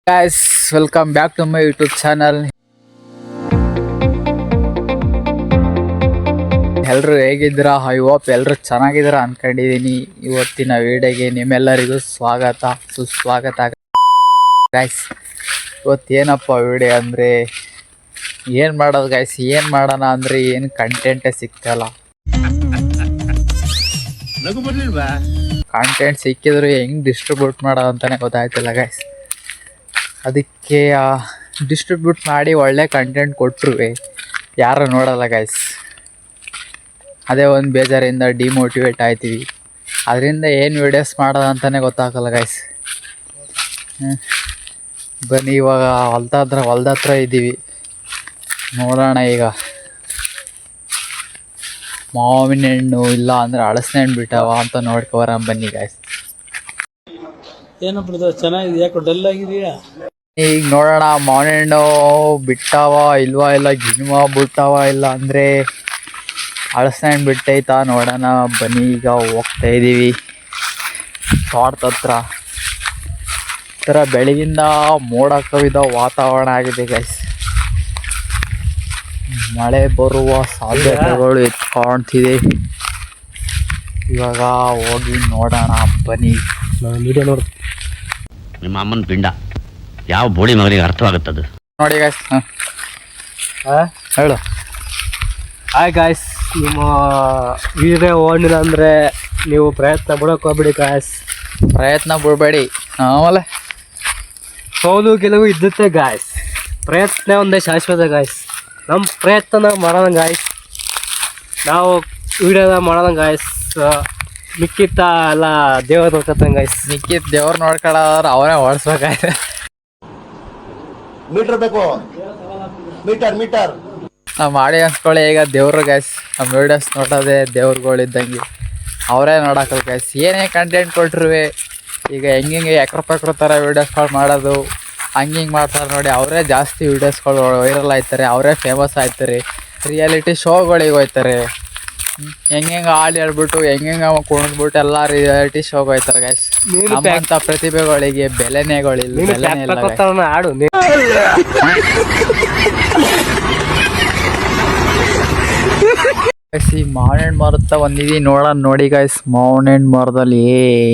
Guys, welcome back to my YouTube channel. ಎಲ್ಲರೂ ಹೇಗಿದ್ದೀರಾ? I hope ಎಲ್ಲರೂ ಚೆನ್ನಾಗಿದ್ದೀರಾ ಅನ್ಕೊಂಡಿದ್ದೀನಿ. ಇವತ್ತಿನ ವಿಡಿಯೋಗೆ ನಿಮ್ಮೆಲ್ಲರಿಗೂ ಸುಸ್ವಾಗತ. ಗೈಸ್, ಇವತ್ತೇನಪ್ಪ ವಿಡಿಯೋ ಅಂದರೆ ಏನು ಮಾಡೋದು ಗೈಸ್, ಏನು ಮಾಡೋಣ ಅಂದರೆ ಏನು ಕಂಟೆಂಟೇ ಸಿಗ್ತಾಯಿಲ್ಲ. ಕಂಟೆಂಟ್ ಸಿಕ್ಕಿದ್ರು ಹೆಂಗೆ ಡಿಸ್ಟ್ರಿಬ್ಯೂಟ್ ಮಾಡೋದು ಅಂತಲೇ ಗೊತ್ತಾಯ್ತಿಲ್ಲ ಗೈಸ್. ಅದಕ್ಕೆ ಡಿಸ್ಟ್ರಿಬ್ಯೂಟ್ ಮಾಡಿ ಒಳ್ಳೆ ಕಂಟೆಂಟ್ ಕೊಟ್ಟರು ಯಾರು ನೋಡಲ್ಲ ಗೈಸ್. ಅದೇ ಒಂದು ಬೇಜಾರಿಂದ ಡಿಮೋಟಿವೇಟ್ ಆಯ್ತೀವಿ. ಅದರಿಂದ ಏನು ವೀಡಿಯೋಸ್ ಮಾಡೋದು ಅಂತಲೇ ಗೊತ್ತಾಗಲ್ಲ ಗೈಸ್. ಬನ್ನಿ, ಇವಾಗ ಹೊಲ್ದ ಹತ್ರ ಇದ್ದೀವಿ. ನೋಡೋಣ ಈಗ ಮಾವಿನ ಹಣ್ಣು ಇಲ್ಲ ಅಂದರೆ ಹಳಸಿನ ಹಣ್ಣು ಬಿಟ್ಟಾವ ಅಂತ ನೋಡ್ಕೊಬರ. ಬನ್ನಿ ಗೈಸ್. ಏನಪ್ಪ ಚೆನ್ನಾಗಿದೆ, ಯಾಕೆ ಡಲ್ ಆಗಿದೆಯಾ? ಈಗ ನೋಡೋಣ ಮಾವಿನ ಹಣ್ಣು ಬಿಟ್ಟಾವ ಇಲ್ವಾ, ಇಲ್ಲ ಗಿಣ್ವ ಬಿಟ್ಟಾವ, ಇಲ್ಲ ಅಂದರೆ ಹಳಸಿನ ಹಣ್ಣು ಬಿಟ್ಟೈತಾ ನೋಡೋಣ. ಬನ್ನಿ, ಈಗ ಹೋಗ್ತಾ ಇದ್ದೀವಿ ತೋಟದ ಹತ್ರ. ಈ ಥರ ಬೆಳಗಿಂದ ಮೋಡ ಕವಿದ ವಾತಾವರಣ ಆಗಿದೆ ಗೈಸ್. ಮಳೆ ಬರುವ ಸಾಧ್ಯತೆಗಳು ಕಾಣ್ತಿದೆ. ಇವಾಗ ಹೋಗಿ ನೋಡೋಣ ಬನ್ನಿ. ವಿಡಿಯೋ ನೋಡಿ. ನಿಮ್ಮ ಅಮ್ಮನ ಪಿಂಡ ಯಾವ ಬೋಳಿ ಮಗನಿಗೆ ಅರ್ಥವಾಗುತ್ತದೆ ನೋಡಿ ಗೈಸ್. ಹೇಳು. ಹಾಯ್ ಗಾಯ್ಸ್, ನಿಮ್ಮ ವಿಡಿಯೋ ಓಡಿಲ್ಲ ಅಂದರೆ ನೀವು ಪ್ರಯತ್ನ ಬಿಡೋಕೆ ಹೋಗ್ಬಿಡಿ ಗಾಯ್ಸ್. ಪ್ರಯತ್ನ ಬಿಡಬೇಡಿ. ಆಮೇಲೆ ಸೋಲು ಗೆಲುವು ಇದ್ದುತ್ತೆ ಗಾಯ್ಸ್. ಪ್ರಯತ್ನ ಒಂದೇ ಶಾಶ್ವತ ಗಾಯ್ಸ್. ನಮ್ಮ ಪ್ರಯತ್ನ ಮಾಡೋಣ ಗಾಯ್ಸ್. ನಾವು ವಿಡಿಯೋದ ಮಾಡೋಣ ಗಾಯ್ಸ್. ಮಿಕ್ಕಿತ್ತ ಎಲ್ಲ ದೇವ್ರ ನೋಡ್ಕೊತಾನೆ ಗಾಯ್ಸ್. ಮಿಕ್ಕಿದ ದೇವ್ರು ನೋಡ್ಕೊಳ್ಳೋರು ಅವರೇ ಓಡಿಸ್ಬೇಕಾಯ್ತು. ಮೀಟರ್ ಬೇಕು, ಮೀಟರ್ ನಾವು ಮಾಡಿ ಅನ್ಸ್ಕೊಳ್ಳಿ ಈಗ ದೇವ್ರು ಗೈಸ್. ನಮ್ಮ ವೀಡಿಯೋಸ್ ನೋಡೋದೇ ದೇವ್ರುಗಳಿದ್ದಂಗೆ, ಅವರೇ ನೋಡೋಕ್ಕಲ್ಲ ಗೈಸ್. ಏನೇ ಕಂಟೆಂಟ್ ಕೊಟ್ಟರು ಈಗ ಹೆಂಗೆ ಎಕ್ರ ಥರ ವೀಡಿಯೋಸ್ಗಳು ಮಾಡೋದು ಹಿಂಗೆ ಮಾಡ್ತಾರೆ ನೋಡಿ. ಅವರೇ ಜಾಸ್ತಿ ವೀಡಿಯೋಸ್ಗಳು ವೈರಲ್ ಆಯ್ತಾರೆ, ಅವರೇ ಫೇಮಸ್ ಆಯ್ತಾರೆ. ರಿಯಾಲಿಟಿ ಶೋಗಳಿಗೆ ಹೋಗ್ತಾರೆ. ಹೆಂಗೆ ಹಾಡು ಹೇಳ್ಬಿಟ್ಟು ಹೆಂಗೆ ಕುಣಿದ್ಬಿಟ್ಟು ಎಲ್ಲ ರಿಯಾಲಿಟಿ ಶೋಗೆ ಹೋಗ್ತಾರೆ ಗೈಸ್. ನಮ್ಮಂಥ ಪ್ರತಿಭೆಗಳಿಗೆ ಬೆಲೆನೇಗಳಿಲ್ಲ, ಬೆಲೆನೇ ಇಲ್ಲ guys. ಆಡು ಈ ಮಾವಿನ ಹಣ್ಣು ಮರದ ಬಂದಿದ್ದೀವಿ ನೋಡೋಣ. ನೋಡಿ ಗೈಸ್, ಮಾವಿನ ಹಣ್ಣು ಮರದಲ್ಲಿ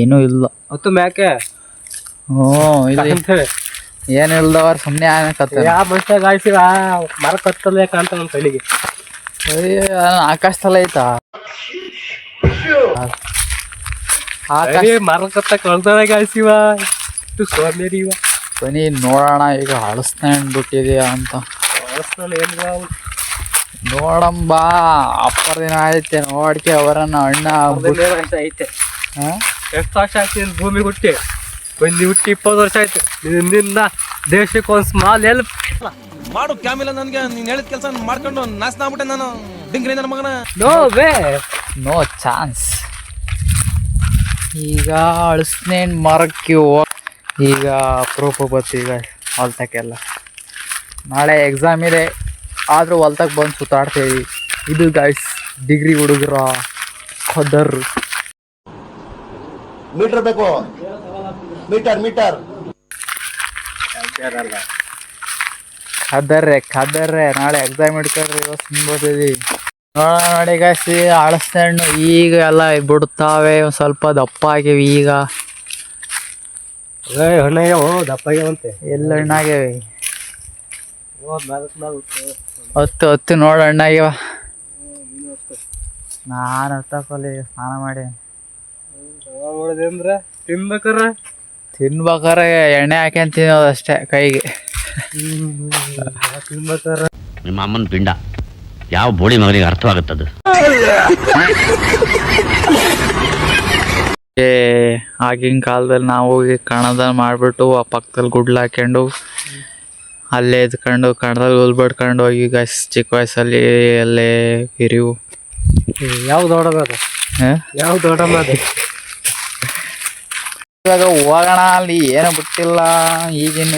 ಏನೂ ಇಲ್ಲ. ಹೊತ್ತು ಮ್ಯಾಕೆ ಇಲ್ಲಿ ಏನು ಇಲ್ದವ್ರು ಸುಮ್ಮನೆ ಆನಕತ್ತ. ಯಾವ ಮನುಷ್ಯ ಗಾಯ್ಸಿರ ಮರ ಕತ್ತಲೇ ಕಾಣ್ತ ನಮ್ಮ ಕೈಲಿಗೆ. ಆಕಾಶದಲ್ಲ ಐತಾ ಆಕಾಶ ಮರ ಕತ್ತ ಕಳ್ತಾನೆ ಗಾಯ್ಸಿವ. ಇಷ್ಟು ಸೋಮೇರಿ ಇವ. ಬನ್ನಿ ನೋಡೋಣ ಈಗ ಹಳಸಿನ ಹಣ್ಣು ಬಿಟ್ಟಿದೆಯಾ ಅಂತ ನೋಡಂಬಾ. ಅಪ್ಪರ ದಿನ ಐತೆ ನೋಡ್ಕೆ ಅವರನ್ನ ಹಣ್ಣ ಐತೆ. ಹಾಂ, ಎಷ್ಟು ವರ್ಷ ಆಯ್ತು ಭೂಮಿ ಹುಟ್ಟಿ? ಒಂದು ಹುಟ್ಟಿ 20 ವರ್ಷ ಆಯ್ತು. ನಿನ್ನಿಂದ ದೇಶಕ್ಕೆ ಒಂದು ಸ್ಮಾಲ್ ಹೆಲ್ಪ್ ಮಾಡು. ಕ್ಯಾಮಿಲ್ಲ ನನಗೆ ನೀನು ಹೇಳಿದ ಕೆಲಸ ಮಾಡ್ಕೊಂಡು ನಾಶ ಆಗ್ಬಿಟ್ಟೆ ನಾನು. ಡಿಂಗ್ರಿ ನನ್ನ ಮಗನ. No way, no chance. ಈಗ ಹಳಸಿನ ಹಣ್ಣು ಮರಕ್ಕೆ ಈಗ ಅಪರೂಪ ಬರ್ತೀವಿ ಹೊಲ್ತಕ್ಕೆಲ್ಲ. ನಾಳೆ ಎಕ್ಸಾಮ್ ಇದೆ, ಆದರೂ ಹೊಲ್ತಕ್ಕೆ ಬಂದು ಸುತ್ತಾಡ್ತೀವಿ. ಇದು ಗೈಸ್ ಡಿಗ್ರಿ ಹುಡುಗರ ಖದರ್. ಮೀಟರ್ ಬೇಕು, ಮೀಟರ್ ಖದರ್ರೆ ನಾಳೆ ಎಕ್ಸಾಮ್ ಇಡ್ಕೊಂಡ್ರೆ ಇವತ್ತು ಸುಮ್ಮನೆ ನೋಡಿ ಗೈಸ್. ಹಳಸಿನ ಹಣ್ಣು ಈಗ ಎಲ್ಲ ಬಿಡ್ತಾವೆ, ಒಂದು ಸ್ವಲ್ಪ ದಪ್ಪ ಆಗಿವೆ. ಈಗ ಹಣ್ಣಾಗ್ಯಾವ, ದಪ್ಪಾಗ್ಯಾವಂತೆ. ಎಲ್ಲ ಹಣ್ಣಾಗ್ಯಾವೆ. ಹತ್ತು ನೋಡಿ ಹಣ್ಣಾಗ್ಯಾವ. ನಾನು ಹತ್ತಕ್ಕಲ್ಲಿ ಸ್ನಾನ ಮಾಡಿ ಅಂದ್ರೆ ತಿನ್ಬೇಕಾರೆ ಎಣ್ಣೆ ಹಾಕ್ಯಂತ ತಿನ್ನೋದು ಅಷ್ಟೇ ಕೈಗೆ. ನಿಮ್ಮ ಅಮ್ಮನ ಪಿಂಡ ಯಾವ ಬೋಳಿ ಮಗನಿಗೆ ಅರ್ಥವಾಗುತ್ತದೆ ಆಗಿನ ಕಾಲದಲ್ಲಿ ನಾವು ಹೋಗಿ ಕಣದ ಮಾಡಿಬಿಟ್ಟು ಆ ಪಕ್ಕದಲ್ಲಿ ಗುಡ್ಲು ಹಾಕ್ಕೊಂಡು ಅಲ್ಲೇ ಎದ್ಕೊಂಡು ಕಣದಲ್ಲಿ ಉಲ್ಬಿಡ್ಕೊಂಡು ಹೋಗಿ ಗೈಸ್. ಚಿಕ್ಕ ವಯಸ್ಸಲ್ಲಿ ಅಲ್ಲೇ ಹಿರಿವು. ಯಾವ ದೊಡ್ಡದ ಯಾವ ದೊಡ್ಡದ. ಇವಾಗ ಹೋಗೋಣ, ಅಲ್ಲಿ ಏನೂ ಬಿಟ್ಟಿಲ್ಲ. ಈಗಿನ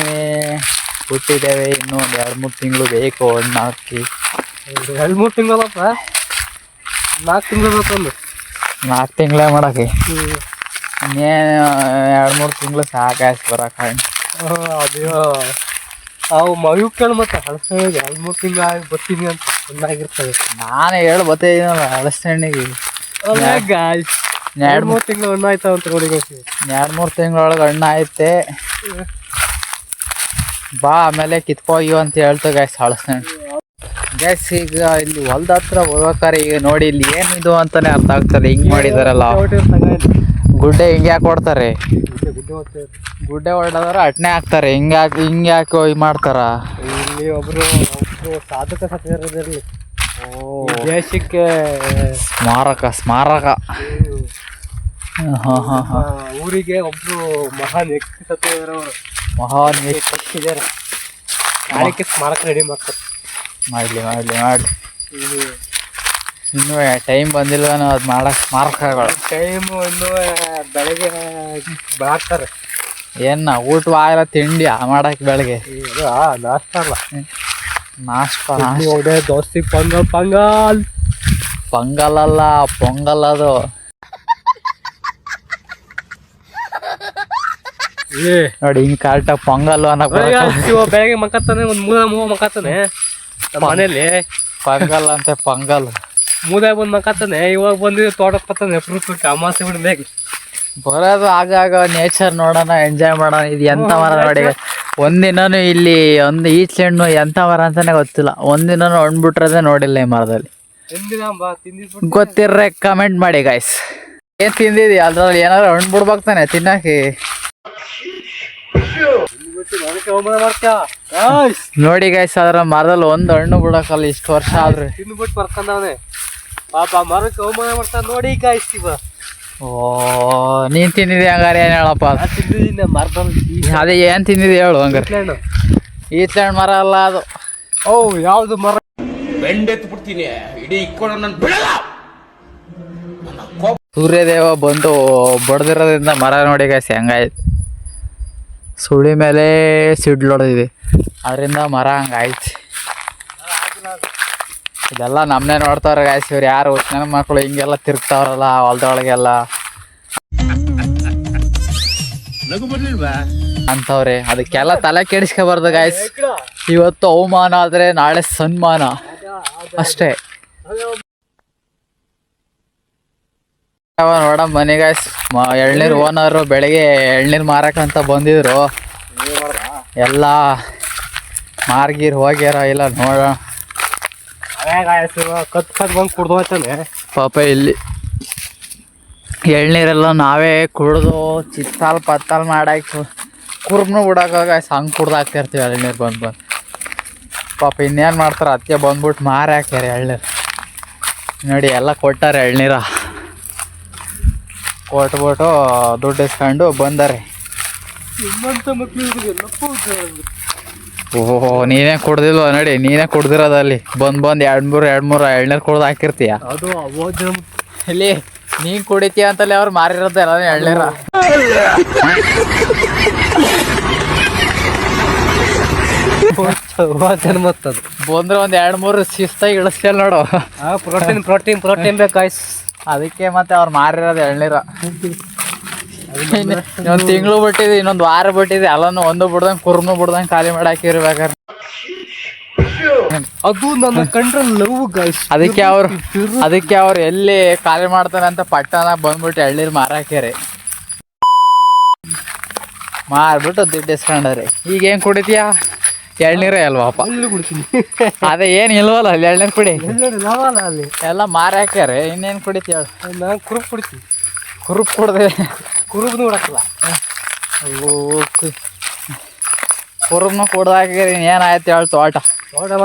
ಬಿಟ್ಟಿದ್ದೇವೆ, ಇನ್ನೂ ಒಂದು 2-3 ತಿಂಗಳು ಬೇಕು ಹಣ್ಣು ಹಾಕಿ. 2-3 ತಿಂಗಳಪ್ಪ, 4 ತಿಂಗಳು ಬೇಕಂದು. 4 ತಿಂಗಳೇ ಮಾಡೋಕೆ ಇನ್ನೇನು 2-3 ತಿಂಗಳು ಸಾಕಾಯ್ತು ಬರೋಕೆ. ಅದೇ ಅವು ಮಗುಕ್ಗಳು ಮತ್ತೆ ಹಳಸಣಿಗೆ 2-3 ತಿಂಗಳು ಆಗಿ ಬರ್ತೀನಿ ಅಂತ ಚೆನ್ನಾಗಿರ್ತವೆ. ನಾನು ಹೇಳಿ ಬತ್ತೇನಲ್ಲ ಹಳಸಣ್ಣಿಗೆ ಗಾಯ್ಸ್ 2-3 ತಿಂಗಳು ಹಣ್ಣು ಆಯ್ತಾವ ಅಂತ ನೋಡಿ ಗಾಯ್ಸ್. 2-3 ತಿಂಗಳೊಳಗೆ ಹಣ್ಣು ಐತೆ ಬಾ ಆಮೇಲೆ ಕಿತ್ಕೋಗಿ ಅಂತ ಹೇಳ್ತು ಗಾಯ್ಸ್ ಹಳಸಣ್ಣು. ಗ್ಯಾಸ್ ಈಗ ಇಲ್ಲಿ ಹೊಲ್ದ ಹತ್ರ ಹೋಗ್ಬೇಕಾರೆ ಈಗ ನೋಡಿ ಇಲ್ಲಿ ಏನಿದು ಅಂತಾನೆ ಅರ್ಥ ಆಗ್ತದೆ. ಹಿಂಗ್ ಮಾಡಿದಾರಲ್ಲ ಗುಡ್ಡೆ ಹಿಂಗೆ ಯಾಕೆ ಕೊಡ್ತಾರೆ, ಗುಡ್ಡೆ ಹೊಡೆದ್ರೆ ಅಟ್ನೆ ಹಾಕ್ತಾರೆ. ಹಿಂಗೆ ಯಾಕೆ ಇದು ಮಾಡ್ತಾರ. ಇಲ್ಲಿ ಒಬ್ರು ಸಾಧಕ ಸತ್ಯರಲ್ಲಿ ದೇಶಕ್ಕೆ ಸ್ಮಾರಕ ಊರಿಗೆ ಒಬ್ರು ಮಹಾನ್ ವ್ಯಕ್ತಿ ಸತ್ಯವರು ಮಹಾನ್ ಇದ್ದಾರೆ. ನಾಳೆಗೆ ಸ್ಮಾರಕ ರೆಡಿ ಮಾಡ್ತಾರೆ. ಮಾಡಲಿ ಇನ್ನೂ ಟೈಮ್ ಬಂದಿಲ್ವೇನೋ ಅದು ಮಾಡಕ್ಕೆ ಸ್ಮಾರಕಗಳು. ಟೈಮು ಇನ್ನೂ ಬೆಳಗ್ಗೆ ಮಾಡ್ತಾರೆ. ಏನ ಊಟ ಆಗಲ್ಲ ತಿಂಡಿ ಮಾಡಕ್ಕೆ ಬೆಳಗ್ಗೆ ಇದು ನಾಷ್ಟ ಅಲ್ಲ, ನಾಷ್ಟ ಒಡೆ ದೋಸ್ತಿ ಪೊಂಗಲ್ ಅಲ್ಲ ಪೊಂಗಲ್ ಅದು. ನೋಡಿ ಹಿಂಗ್ ಕರೆಕ್ಟಾಗಿ ಪೊಂಗಲ್ ಅನ್ನಕ್ ಬೆಳಗ್ಗೆ ಮಕ್ಕತ್ತಾನೆ ಒಂದು ಮೂವ ಮಕ್ಕತ್ತಾನೆ ಮನೇಲಿ. ಪೊಂಗಲ್ ಅಂತೆ ಪೊಂಗಲ್ ಮೂದಾಗ ಬಂದು ಮಕ್ಕತ್ತಾನೆ. ಇವಾಗ ಬಂದು ತೋಟಕ್ಕೆ ಬರ್ತಾನೆ ಫ್ರೂಟ್ ಅಮಾಸೆ ಬಿಡ್ಬೇಕು ಬರೋದು ಆಗಾಗ ನೇಚರ್ ನೋಡೋಣ ಎಂಜಾಯ್ ಮಾಡೋಣ. ಇದು ಎಂಥ ಮರ ನೋಡಿ, ಒಂದಿನೂ ಇಲ್ಲಿ ಈಚೆ ಹಣ್ಣು ಎಂಥ ಮರ ಅಂತಾನೆ ಗೊತ್ತಿಲ್ಲ. ಒಂದಿನೂ ಹಣ್ಬಿಟ್ರದೆ ನೋಡಿಲ್ಲ ಈ ಮರದಲ್ಲಿ. ಗೊತ್ತಿರ್ರೆ ಕಮೆಂಟ್ ಮಾಡಿ ಗಾಯ್ಸ್. ಏನ್ ತಿಂದಿದಿ ಅದ್ರಲ್ಲಿ ಏನಾದ್ರು ಹಣ್ಣು ಬಿಡ್ಬೇಕಾನೆ ತಿನ್ನಕ್ಕೆ. ನೋಡಿ ಗಾಯ್ಸ್ ಅದ್ರ ಮರದಲ್ಲಿ ಒಂದು ಹಣ್ಣು ಬಿಡಕಲ್ಲ ಇಷ್ಟು ವರ್ಷ ಆದ್ರೆ. ತಿಂದ್ಬಿಟ್ಟು ಬರ್ತಾನೆ ಪಾಪ ಮರಕ್ಕೆ ಅವಮಾನ ಮಾಡ್ತಾನೆ ನೋಡಿ ಗಾಯ್ಸ್. ಇವ ಓ ನೀನ್ ತಿಂದಿದಿ ಹಂಗಾರೆ ಏನ್ ಹೇಳಪ್ಪ. ತಿಂದಿದ್ದೀನಿ ಮರದಲ್ಲಿ. ಅದೇ ಏನ್ ತಿಂದಿದಿ ಹೇಳು ಹಂಗಾರೆ. ಈಚೆ ಹಣ್ಣು ಮರ ಅಲ್ಲ ಅದು. ಓ ಯಾವ್ದು ಮರ? ಬೆಂಡೆತ್ತು ಬಿಡ್ತೀನಿ ಇಡೀ ಇಕ್ಕೊಂಡು ನನ್ನ ಬಿಡಲ್ಲ. ಸೂರ್ಯದೇವ ಬಂದು ಬಡ್ದಿರೋದ್ರಿಂದ ಮರ ನೋಡಿ ಗಾಯ್ಸ್ ಹೆಂಗಾಯ್ತು. ಸುಳಿ ಮೇಲೆ ಸಿಡ್ಲೊಡೆದಿದೆ ಅದರಿಂದ ಮರ ಹಂಗಾಯ್ತು. ಇದೆಲ್ಲ ನಮ್ಮನೆ ನೋಡ್ತಾವ್ರೆ ಗಾಯ್ಸ್. ಇವ್ರು ಯಾರು ನನ್ನ ಮಕ್ಕಳು ಹಿಂಗೆಲ್ಲ ತಿರುಗ್ತಾವ್ರಲ್ಲ ಹೊಲ್ದೊಳಗೆಲ್ಲ ಅಂತವ್ರೆ. ಅದಕ್ಕೆಲ್ಲ ತಲೆ ಕೆಡಿಸ್ಕೊಬಾರ್ದು ಗಾಯ್ಸ್. ಇವತ್ತು ಅವಮಾನ ಆದರೆ ನಾಳೆ ಸನ್ಮಾನ ಅಷ್ಟೇ. ನೋಡ ಮನೆ ಗಾಯ್ಸ್ ಎಳ್ನೀರು ಓನರು ಬೆಳಗ್ಗೆ ಎಳ್ನೀರು ಮಾರಕ್ಕಂತ ಬಂದಿದ್ರು. ಎಲ್ಲ ಮಾರ್ಗೀರ್ ಹೋಗ್ಯಾರ ಇಲ್ಲ ನೋಡೋಣ. ಕತ್ ಬಂದು ಕುಡ್ದು ಹೋಗ್ತಾನೆ ಪಾಪ. ಇಲ್ಲಿ ಎಳ್ನೀರೆಲ್ಲ ನಾವೇ ಕುಡ್ದು ಚಿತ್ತಾಲ್ ಪತ್ತಾಲ್ ಮಾಡಾಕಿ ಕುರ್ಬ್ನು ಬಿಡೋಕಾಗ ಹಂಗೆ ಕುಡ್ದು ಹಾಕ್ತಿರ್ತೀವಿ ಎಳ್ನೀರು ಬಂದು ಪಾಪ. ಇನ್ನೇನು ಮಾಡ್ತಾರೆ ಅದಕ್ಕೆ ಬಂದ್ಬಿಟ್ಟು ಮಾರಿ ಹಾಕ್ಯಾರ ಎಳ್ನೀರು. ನೋಡಿ ಎಲ್ಲ ಕೊಟ್ಟಾರೆ ಎಳ್ನೀರ ಕೊಟ್ಬಿಟ್ಟು ದುಡ್ಡು ಇಸ್ಕೊಂಡು ಬಂದಾರೆ. ಓಹೋ ನೀನೇ ಕುಡ್ದಿಲ್ವ ನೋಡಿ, ನೀನೇ ಕುಡ್ದಿರೋದಲ್ಲಿ ಬಂದು 2-3 ಎಳ್ನೀರು ಕುಡ್ದು ಹಾಕಿರ್ತೀಯ. ಅದು ಇಲ್ಲಿ ನೀನ್ ಕುಡಿತೀಯ ಅಂತಲೇ ಅವ್ರು ಮಾರಿರೋದು ಎಲ್ಲ ಎಳ್ನೀರ. ಮತ್ತದು ಬಂದ್ರೆ 2-3 ಶಿಸ್ತಾಗಿ ಇಳಿಸ್ತೀಯ ನೋಡು. ಪ್ರೋಟೀನ್ ಬೇಕಾಯ್ಸ್. ಅದಕ್ಕೆ ಮತ್ತೆ ಅವ್ರು ಮಾರಿರೋದು ಎಳ್ನೀರ. ಇನ್ನೊಂದು ತಿಂಗಳು ಬಿಟ್ಟಿದೆ, ಇನ್ನೊಂದು ವಾರ ಬಿಟ್ಟಿದೆ, ಎಲ್ಲನೂ ಒಂದು ಬಿಡ್ದಂಗೆ ಕುರ್ನು ಬಿಡ್ದಂಗೆ ಖಾಲಿ ಮಾಡಾಕಿರ್ಬೇಕಾರೆ. ಅದು ನನ್ನ ಕಂಡ್ರಲ್ಲಿ ಲವ್ ಗಾಯ್ಸ್. ಅದಕ್ಕೆ ಅವ್ರು ಎಲ್ಲಿ ಖಾಲಿ ಮಾಡ್ತಾನೆ ಅಂತ ಪಟ್ಟಣ ಬಂದ್ಬಿಟ್ಟು ಎಳ್ನೀರು ಮಾರಾಕ್ಯಾರೆ. ಮಾರ್ಬಿಟ್ಟು ದುಡ್ಡು ಇಸ್ಕೊಂಡವ್ರೆ. ಈಗ ಏನು ಕುಡಿತೀಯ? ಎಳ್ನೀರೇ ಅಲ್ವಾಪ. ಅದೇ ಏನು ಇಲ್ವಲ್ಲ ಅಲ್ಲಿ ಎಳ್ನೀರು ಕುಡಿ. ಅಲ್ಲಿ ಎಲ್ಲ ಮಾರಾಕ್ಯಾರೆ, ಇನ್ನೇನು ಕುಡಿತೀಯ? ನಾನು ಕುರುಪ್ ಕುಡಿತೀನಿ. ಕುರುಪ್ ಕುಡ್ದೆ ಕುರುಬ್ನು ಬಿಡಕ್ಕಲ್ಲ. ಕುರುಬ್ನು ಕುಡ್ದು ಹಾಕಿರಿ ಏನಾಯ್ತು ಹೇಳಿ ತೋಟ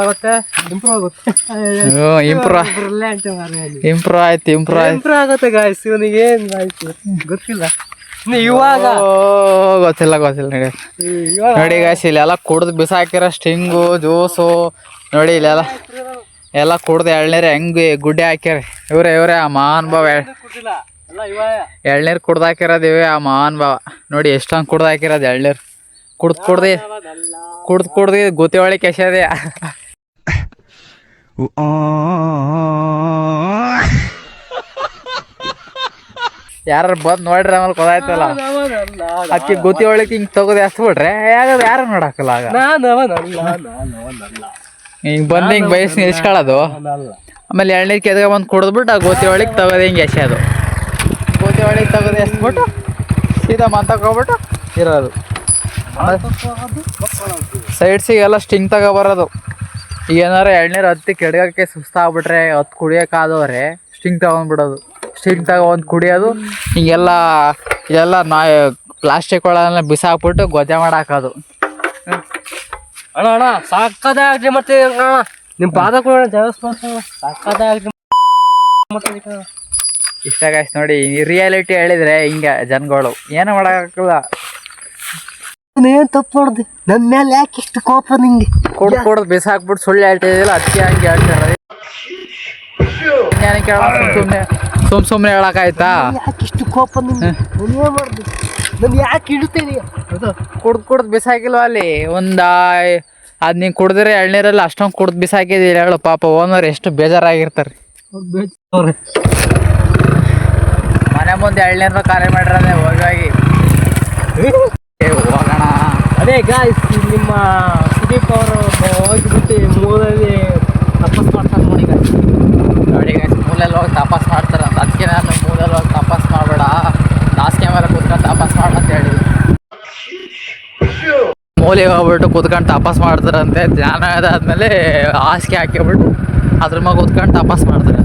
ಆಗುತ್ತೆ, ಇಂಪ್ರೂವ್ ಆಗುತ್ತೆ. ಇಂಪ್ರೂವ್ ಆಗುತ್ತೆ ಗಾಯ್ಸ್. ಇವನಿಗೆ ಏನು ಆಯ್ತು ಗೊತ್ತಿಲ್ಲ. ಇವಾಗ ಗೊತ್ತಿಲ್ಲ ನೋಡಿ ಗಾಯ್ಸ್. ಇಲ್ಲೆಲ್ಲ ಕುಡ್ದು ಬಿಸಾಕಿರೋ ಸ್ಟಿಂಗು ಜ್ಯೂಸು ನೋಡಿ. ಎಲ್ಲ ಕುಡ್ದು ಎಳ್ನೀರು ಹೆಂಗೆ ಗುಡ್ಡೆ ಹಾಕ್ಯಾರ. ಇವರೇ ಆ ಮಹಾನ್ ಭಾವ ಎಳ್ನೀರು ಕುಡ್ದು ಹಾಕಿರೋದು. ಇವೇ ಆ ಮಹಾನ್ ಭಾವ ನೋಡಿ ಎಷ್ಟೊಂದು ಕುಡ್ದು ಹಾಕಿರೋದು ಎಳ್ನೀರು. ಕುಡ್ದು ಗುತ್ತಿ ಒಳಗೆ ಕೆಸದೆ. ಯಾರು ಬಂದು ನೋಡ್ರಿ ಆಮೇಲೆ ಗೊತ್ತಾಯ್ತಲ್ಲ ಅಕ್ಕಿ ಗುತ್ತಿ ಒಳಗೆ ಹಿಂಗೆ ತೆಗೆದು ಎಸ್ಬಿಟ್ರೆ ಯಾರು ನೋಡಾಕಲ್ಲ ಆಗ ಹಿಂಗೆ ಬಂದು ಹಿಂಗೆ ಬಯಸ್ ನಿಲ್ಸ್ಕೊಳ್ಳೋದು ಆಮೇಲೆ ಎಳ್ನೀರು ಕೆದ್ಗೆ ಬಂದು ಕುಡಿದ್ಬಿಟ್ಟು ಆ ಗೋತಿ ಒಳಗೆ ತೆಗೆದು ಹಿಂಗೆ ಎಸೆಯೋದು ಗೋತಿ ಒಳಗೆ ತೆಗೆದು ಎಸ್ಬಿಟ್ಟು ಸೀದಾ ಮಾತಾಡ್ಕೊಬಿಟ್ಟು ಇರೋದು ಸೈಡ್ಸಿಗೆಲ್ಲ ಸ್ಟಿಂಗ್ ತಗೊಬರೋದು ಈಗ ಏನಾರು ಎಳ್ನೀರು ಹತ್ತಿ ಕೆಡ್ಗಕ್ಕೆ ಸುಸ್ತಾಗ್ಬಿಟ್ರೆ ಹತ್ತು ಕುಡಿಯೋಕ್ಕಾದವ್ರೆ ಸ್ಟಿಂಗ್ ತಗೊಂಡ್ಬಿಡೋದು ಸ್ಟಿಂಗ್ ತಗೊಂಡು ಕುಡಿಯೋದು ಹಿಂಗೆಲ್ಲ ಇದೆಲ್ಲ ಪ್ಲಾಸ್ಟಿಕ್ ಒಳಗೆಲ್ಲ ಬಿಸಾಕ್ಬಿಟ್ಟು ಗೊಜ್ಜೆ ಮಾಡಾಕೋದು. ಅಣ್ಣ ಅಣ್ಣ ಸಾಕದೇ ಆಗ್ಲಿ ಮತ್ತೆ ನಿಮ್ಮ ಪಾದ ಕೂಡ ಸಾಕದೇ ಆಗ್ಲಿ ಇಷ್ಟ ಗಾಯ್ಸ್ ನೋಡಿ ರಿಯಾಲಿಟಿ ಹೇಳಿದ್ರೆ ಹಿಂಗೆ ಜನಗಳು ಏನು ಮಾಡೋಕ್ಕಾಗಲ್ಲ. ಏನ್ ತಪ್ಪು ನೋಡ್ದೆ ನನ್ನ ಮೇಲೆ ಯಾಕೆ ಇಷ್ಟು ಕೋಪ ನಿಂಗೆ ಕುಡ್ದು ಬಿಸಾಕ್ಬಿಟ್ಟು ಸುಳ್ಳು ಹೇಳ್ತಿದ್ದಿಲ್ಲ ಅದಕ್ಕೆ ಹಂಗೆ ಹೇಳ್ತಾರೆ. ಸುಮ್ಮನೆ ಹೇಳಕ್ಕಾಯ್ತಾ ಯಾಕೆ ಇಷ್ಟು ಕೋಪ ನಿಂಗೆ ನಾನು ಏನ್ ಮಾಡ್ದೆ ನಾನು ಯಾಕೆ ಇಡ್ತೇನೆ ಕುಡ್ದು ಬಿಸಾಕಿಲ್ವ ಅಲ್ಲಿ ಅದು ನೀನು ಕುಡಿದ್ರೆ ಎಳ್ನೀರಲ್ಲಿ ಅಷ್ಟೊಂದು ಕುಡ್ದು ಬಿಸಾಕಿದ್ದೀರಿ ಹೇಳು ಪಾಪ ಓನರ್ ಎಷ್ಟು ಬೇಜಾರಾಗಿರ್ತಾರೆ. ಮನೆ ಮುಂದೆ ಎಳ್ನೀರ ಕಾರ್ಯ ಮಾಡಿರೋದೆ ಹೋಗಿ ಹೋಗೋಣ. ಅದೇ ಗಾಯ್ಸ್ ನಿಮ್ಮ ಸುದೀಪ್ ಅವರು ಹೋಗಿಬಿಟ್ಟು ಮೂಲಲ್ಲಿ ತಪಸ್ ಮಾಡ್ತಾರೆ ನೋಡಿ ಗಾಯ್ಸ್ ಮೂಲಲ್ಲಿ ಹೋಗಿ ತಪಾಸ್ ಮಾಡ್ತಾರೆ ಅಂತ ಅದಕ್ಕೆ ನಾನು ಮೂಲಲ್ಲಿ ಹೋಗಿ ತಪಾಸ್ ಮಾಡಬೇಡ ಹಾಸಿಗೆ ಮೇಲೆ ಕೂತ್ಕೊಂಡು ತಪಾಸ್ ಮಾಡ ಅಂತ ಹೇಳಿ ಮೂಲೆಗೆ ಹೋಗ್ಬಿಟ್ಟು ಕೂತ್ಕೊಂಡು ತಪಾಸ್ ಮಾಡ್ತಾರಂತೆ. ಜ್ಞಾನ ಅದಾದ್ಮೇಲೆ ಹಾಸಿಗೆ ಹಾಕಿಬಿಟ್ಟು ಅದ್ರ ಮ್ಯಾಗ ಕೂತ್ಕೊಂಡು ತಪಾಸ್ ಮಾಡ್ತಾರೆ.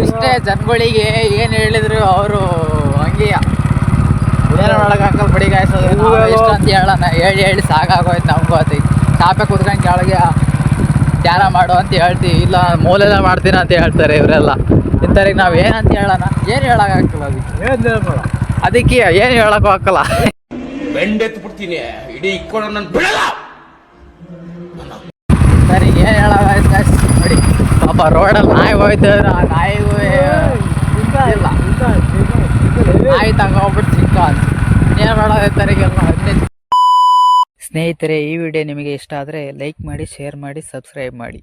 ಇಷ್ಟೇ ಜನಗಳಿಗೆ ಏನು ಹೇಳಿದ್ರು ಅವರು ಹಂಗೆ ಏನೋ ಒಳಗಾಕಲ್ ಬಿಡಿ ಗಾಯ್ಸೋದು ಇಷ್ಟ ಅಂತ ಹೇಳೋಣ ಹೇಳಿ ಸಾಕಾಗೋಯ್ತು ನಮಗೂ ಅದು ಚಾಪೆ ಕೂತ್ಕೊಂಡು ಕೆಳಗೆ ಧ್ಯಾನ ಮಾಡು ಅಂತ ಹೇಳ್ತೀವಿ ಇಲ್ಲ ಮೂಲೆಲ್ಲ ಮಾಡ್ತೀನಿ ಅಂತ ಹೇಳ್ತಾರೆ ಇವರೆಲ್ಲ. ಇಂಥವ್ರಿಗೆ ನಾವು ಏನಂತ ಹೇಳೋಣ ಏನು ಹೇಳೋಕ್ಕಾಗಲ್ಲ ಅದಕ್ಕೆ ಏನು ಹೇಳೋಕ್ಕೂ ಹಾಕಲ್ಲ. ಬೆಂಡೆತ್ತು ಬಿಡ್ತೀನಿ ಇಡೀ ಇಕ್ಕೊಂಡು ನಾನು ಬಿಡಲ್ಲ. ಸರಿ ಏನು ಹೇಳೋದು ಗಾಯ್ಸ್ ನೋಡಿ ಪಾಪ ರೋಡಲ್ಲಿ ನಾಯಿ ಹೋಯ್ತಂದ್ರೆ ಆ ನಾಯಿಗೂ ಇಲ್ಲ ನಾಯಿ ತಗೋಬಿಟ್ಟು ಸಿಕ್ಕ ಏನು ಮಾಡೋದೈತರಿಗೆಲ್ಲ. ಸ್ನೇಹಿತರೆ ಈ ವಿಡಿಯೋ ನಿಮಗೆ ಇಷ್ಟ ಆದರೆ ಲೈಕ್ ಮಾಡಿ ಶೇರ್ ಮಾಡಿ ಸಬ್ಸ್ಕ್ರೈಬ್ ಮಾಡಿ.